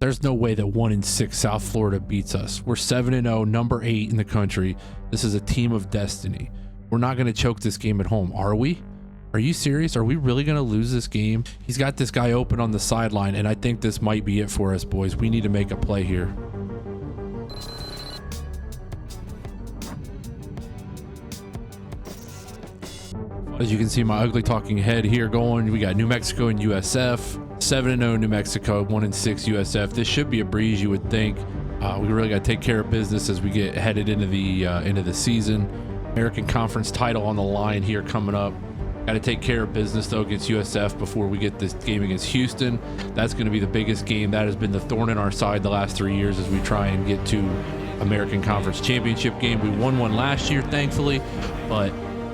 There's no way that 1-6 South Florida beats us. We're 7-0, number 8 in the country. This is a team of destiny. We're not going to choke this game at home, are we? Are you serious? Are we really going to lose this game? He's got this guy open on the sideline, and I think this might be it for us, boys. We need to make a play here. As you can see, my ugly talking head here going. We got New Mexico and USF. 7-0 New Mexico, 1-6 USF. This should be a breeze, you would think. We really got to take care of business as we get headed into the season. American Conference title on the line here coming up. Got to take care of business though against USF before we get this game against Houston. That's going to be the biggest game. That has been the thorn in our side the last 3 years as we try and get to American Conference championship game. We won one last year, thankfully, but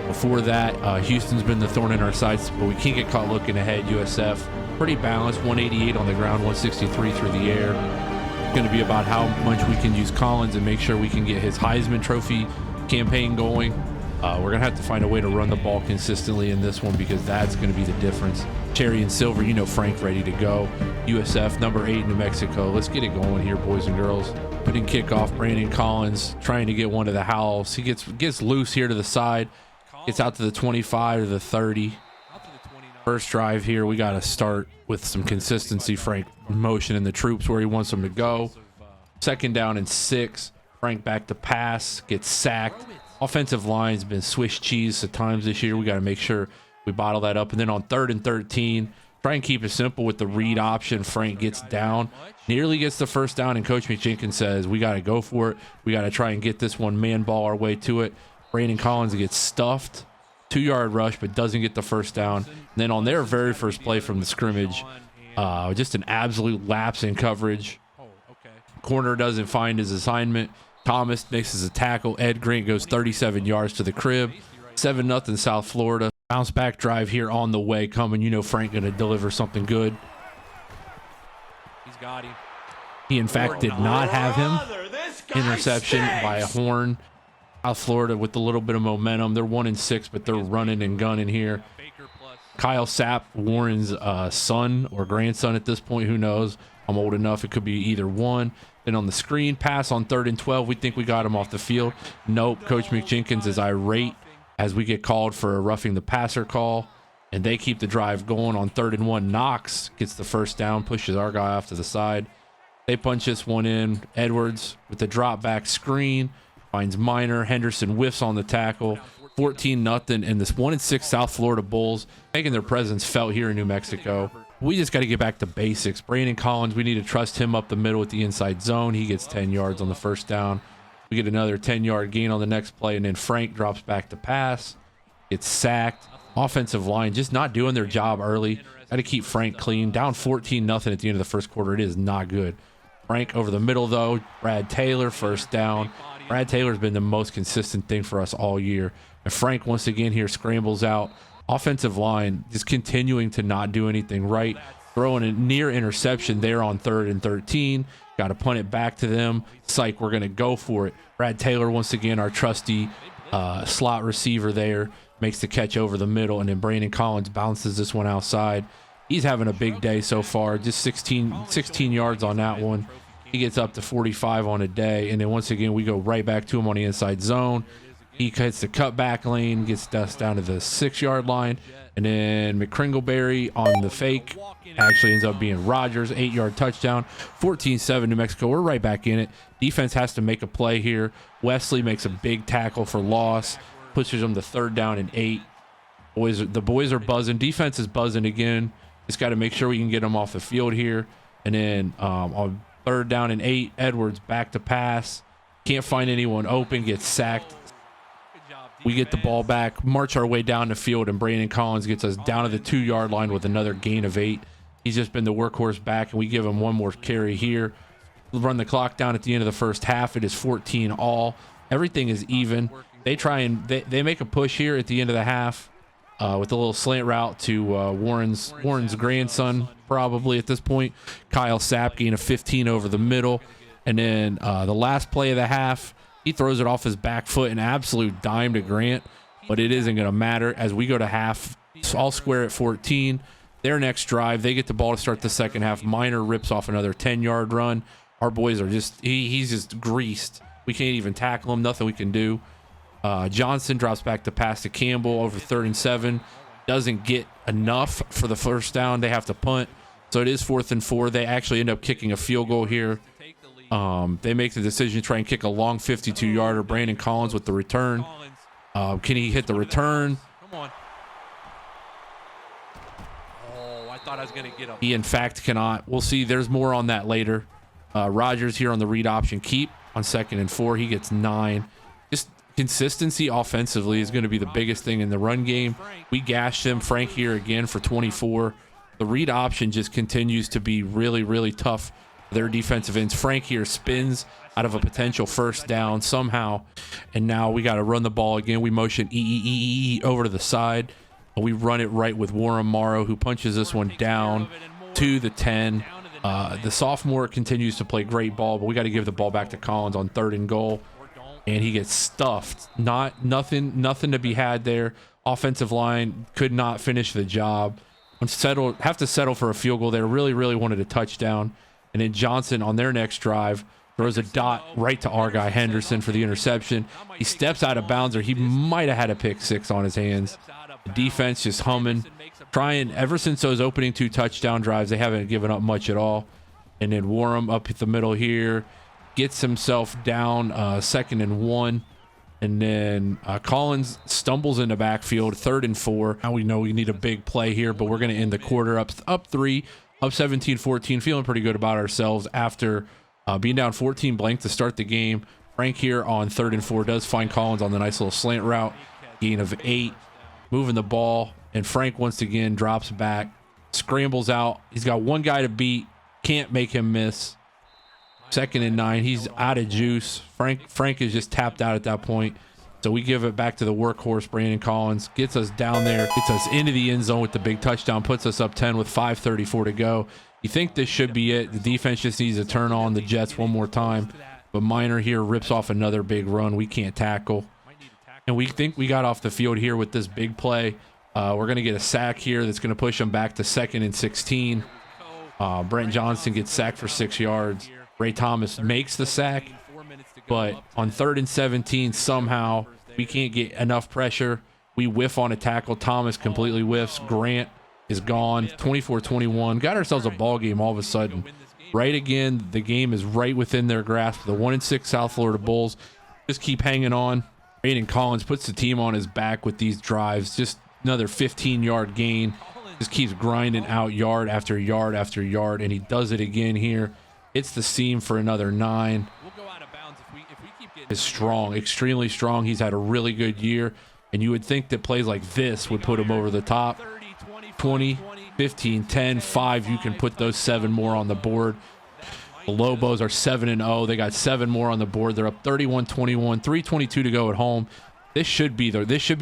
before that, Houston's been the thorn in our sides, but we can't get caught looking ahead. USF, pretty balanced, 188 on the ground, 163 through the air. It's going to be about how much we can use Collins and make sure we can get his Heisman Trophy campaign going. We're going to have to find a way to run the ball consistently in this one because that's going to be the difference. Cherry and Silver, you know Frank ready to go. USF, number 8 New Mexico. Let's get it going here, boys and girls. Putting kickoff, Brandon Collins trying to get one to the house. He gets loose here to the side. Gets out to the 25 to the 30. First drive here, we got to start with some consistency. Frank motioning the troops where he wants them to go. Second down and 6. Frank back to pass, gets sacked. Offensive line's been Swiss cheese at times this year. We got to make sure we bottle that up. And then on 3rd and 13, try and keep it simple with the read option. Frank gets down, nearly gets the first down, and Coach McJenkins says, we got to go for it. We got to try and get this one man ball our way to it. Brandon Collins gets stuffed, 2-yard rush, but doesn't get the first down. And then on their very first play from the scrimmage, just an absolute lapse in coverage. Corner doesn't find his assignment. Thomas mixes a tackle. Ed Grant goes 37 yards to the crib. 7-0 South Florida. Bounce back drive here on the way coming. You know Frank going to deliver something good. He's got him. He, in fact, did not have him. Interception by a horn. South Florida with a little bit of momentum. They're 1-6, but they're running and gunning here. Kyle Sapp, Warren's son or grandson at this point. Who knows? I'm old enough. It could be either one. Then on the screen pass on 3rd and 12, we think we got him off the field. Nope. Coach McJenkins is irate as we get called for a roughing the passer call, and they keep the drive going on 3rd and 1. Knox gets the first down, pushes our guy off to the side. They punch this one in. Edwards with the drop back screen. Finds Minor. Henderson whiffs on the tackle. 14-0, and this 1-6 South Florida Bulls making their presence felt here in New Mexico. We just got to get back to basics. Brandon Collins, we need to trust him up the middle with the inside zone. He gets 10 yards on the first down. We get another 10-yard gain on the next play, and then Frank drops back to pass. Gets sacked. Offensive line just not doing their job early. Got to keep Frank clean. Down 14-0 at the end of the first quarter. It is not good. Frank over the middle, though. Brad Taylor, first down. Brad Taylor's been the most consistent thing for us all year. And Frank, once again, here scrambles out. Offensive line just continuing to not do anything right. Throwing a near interception there on 3rd and 13. Got to punt it back to them. Psych, we're going to go for it. Brad Taylor, once again, our trusty slot receiver there, makes the catch over the middle. And then Brandon Collins bounces this one outside. He's having a big day so far. Just 16 yards on that one. He gets up to 45 on a day. And then once again, we go right back to him on the inside zone. He hits the cutback lane, gets us down to the 6-yard line. And then McCringleberry on the fake actually ends up being Rogers, 8-yard touchdown. 14-7 New Mexico. We're right back in it. Defense has to make a play here. Wesley makes a big tackle for loss. Pushes them to 3rd down and 8. The boys are buzzing. Defense is buzzing again. Just got to make sure we can get them off the field here. And then on 3rd down and 8, Edwards back to pass. Can't find anyone open, gets sacked. We get the ball back, march our way down the field, and Brandon Collins gets us down to the 2-yard line with another gain of 8. He's just been the workhorse back, and we give him one more carry here. We'll run the clock down at the end of the first half. It is 14 all. Everything is even. They try and they make a push here at the end of the half with a little slant route to Warren's grandson, probably at this point. Kyle Sapp gain of 15 over the middle. And then the last play of the half, he throws it off his back foot, an absolute dime to Grant, but it isn't going to matter as we go to half. All square at 14. Their next drive, they get the ball to start the second half. Minor rips off another 10-yard run. Our boys are just, he's just greased. We can't even tackle him. Nothing we can do. Johnson drops back to pass to Campbell over 3rd and 7. Doesn't get enough for the first down. They have to punt. So it is 4th and 4. They actually end up kicking a field goal here. They make the decision to try and kick a long 52-yarder. Brandon Collins with the return. Can he hit the return? Come on. Oh, I thought I was going to get him. He, in fact, cannot. We'll see. There's more on that later. Rodgers here on the read option. Keep on 2nd and 4. He gets 9. Just consistency offensively is going to be the biggest thing in the run game. We gashed him. Frank here again for 24. The read option just continues to be really, really tough. Their defensive ends. Frank here spins out of a potential first down somehow. And now we got to run the ball again. We motion over to the side. We run it right with Warren Morrow, who punches this one down to the 10. The sophomore continues to play great ball, but we got to give the ball back to Collins on 3rd and goal. And he gets stuffed. Nothing to be had there. Offensive line could not finish the job. Have to settle for a field goal there. Really, really wanted a touchdown. And then Johnson on their next drive throws a dot right to our guy Henderson for the interception. He steps out of bounds, or he might have had a pick 6 on his hands. The defense just humming. Trying, ever since those opening 2 touchdown drives, they haven't given up much at all. And then Warren up the middle here. Gets himself down 2nd and 1. And then Collins stumbles in the backfield, 3rd and 4. Now we know we need a big play here, but we're going to end the quarter up 3. Up 17-14, feeling pretty good about ourselves after being down 14 blank to start the game. Frank here on 3rd and 4 does find Collins on the nice little slant route. Gain of 8. Moving the ball. And Frank once again drops back. Scrambles out. He's got one guy to beat. Can't make him miss. 2nd and 9. He's out of juice. Frank is just tapped out at that point. So we give it back to the workhorse, Brandon Collins. Gets us down there. Gets us into the end zone with the big touchdown. Puts us up 10 with 5:34 to go. You think this should be it. The defense just needs to turn on the Jets one more time. But Minor here rips off another big run. We can't tackle. And we think we got off the field here with this big play. We're going to get a sack here that's going to push them back to 2nd and 16. Brent Johnson gets sacked for 6 yards. Ray Thomas makes the sack. But on 3rd and 17, somehow we can't get enough pressure. We whiff on a tackle. Thomas completely whiffs. Grant is gone. 24-21. Got ourselves a ball game all of a sudden. Right again, the game is right within their grasp. The 1-6 South Florida Bulls just keep hanging on. Brandon Collins puts the team on his back with these drives. Just another 15-yard gain. Just keeps grinding out yard after yard after yard, and he does it again here. It's the seam for another 9. Is strong, extremely strong. He's had a really good year, and you would think that plays like this would put him over the top. 20, 15, 10, 5. You can put those 7 more on the board. The Lobos are 7-0. They got 7 more on the board. They're up 31-21. 3:22 to go at home. This should be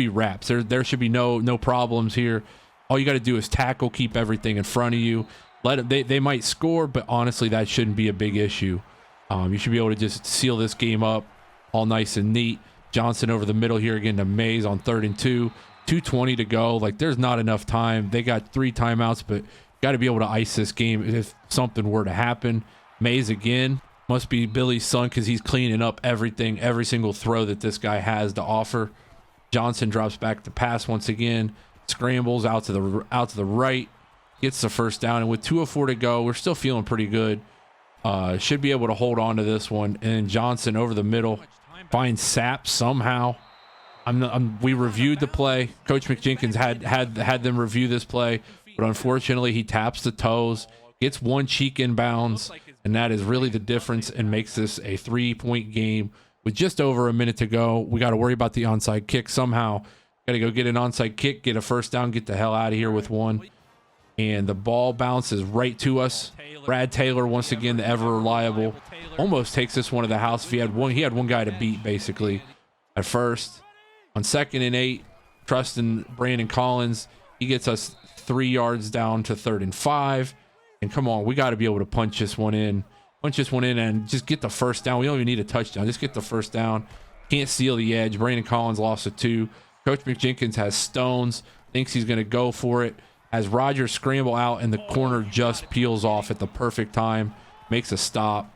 wraps. There should be no problems here. All you got to do is tackle, keep everything in front of you. They might score, but honestly, that shouldn't be a big issue. You should be able to just seal this game up. All nice and neat. Johnson over the middle here again to Mays on 3rd and 2. 2:20 to go. Like, there's not enough time. They got 3 timeouts, but got to be able to ice this game if something were to happen. Mays again. Must be Billy's son because he's cleaning up everything, every single throw that this guy has to offer. Johnson drops back to pass once again. Scrambles out to the right. Gets the first down. And with 2:04 to go, we're still feeling pretty good. Should be able to hold on to this one. And Johnson over the middle. Finds Sapp somehow. We reviewed the play. Coach McJenkins had them review this play, but unfortunately he taps the toes, gets one cheek inbounds, and that is really the difference and makes this a 3-point game with just over a minute to go. We got to worry about the onside kick somehow. Got to go get an onside kick, get a first down, get the hell out of here with one. And the ball bounces right to us. Brad Taylor, once again, the ever reliable, almost takes this one to the house. If he had one guy to beat, basically, at first. On 2nd and 8, trusting Brandon Collins. He gets us 3 yards down to 3rd and 5. And come on, we got to be able to punch this one in. And just get the first down. We don't even need a touchdown. Just get the first down. Can't steal the edge. Brandon Collins lost a 2. Coach McJenkins has stones. Thinks he's going to go for it. As Rogers scramble out and the corner just peels off at the perfect time, makes a stop.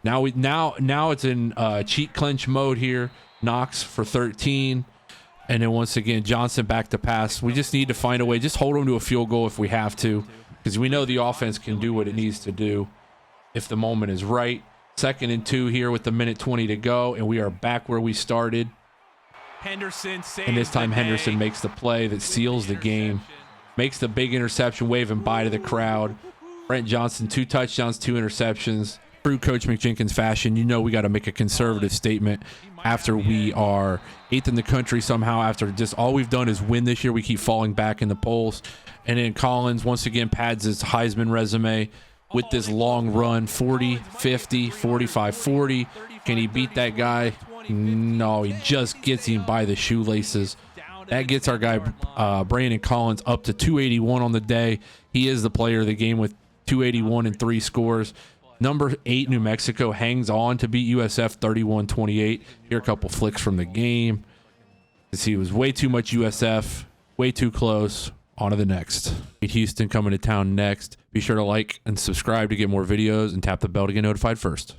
Now it's in cheat clinch mode here. Knox for 13. And then once again, Johnson back to pass. We just need to find a way. Just hold them to a field goal if we have to, because we know the offense can do what it needs to do if the moment is right. 2nd and 2 here with the minute 20 to go, and we are back where we started. Henderson saves And this time the Henderson day. makes the play that seals the game. Makes the big interception, waving bye to the crowd. Brent Johnson, 2 touchdowns, 2 interceptions. True Coach McJenkins fashion, you know we got to make a conservative statement after we are 8th in the country somehow. After just all we've done is win this year, we keep falling back in the polls. And then Collins once again pads his Heisman resume with this long run, 40, 50, 45, 40. Can he beat that guy? No, he just gets him by the shoelaces. That gets our guy Brandon Collins up to 281 on the day. He is the player of the game with 281 and 3 scores. Number 8, New Mexico, hangs on to beat USF 31-28. Here are a couple flicks from the game. He was way too much USF, way too close. On to the next. Houston coming to town next. Be sure to like and subscribe to get more videos and tap the bell to get notified first.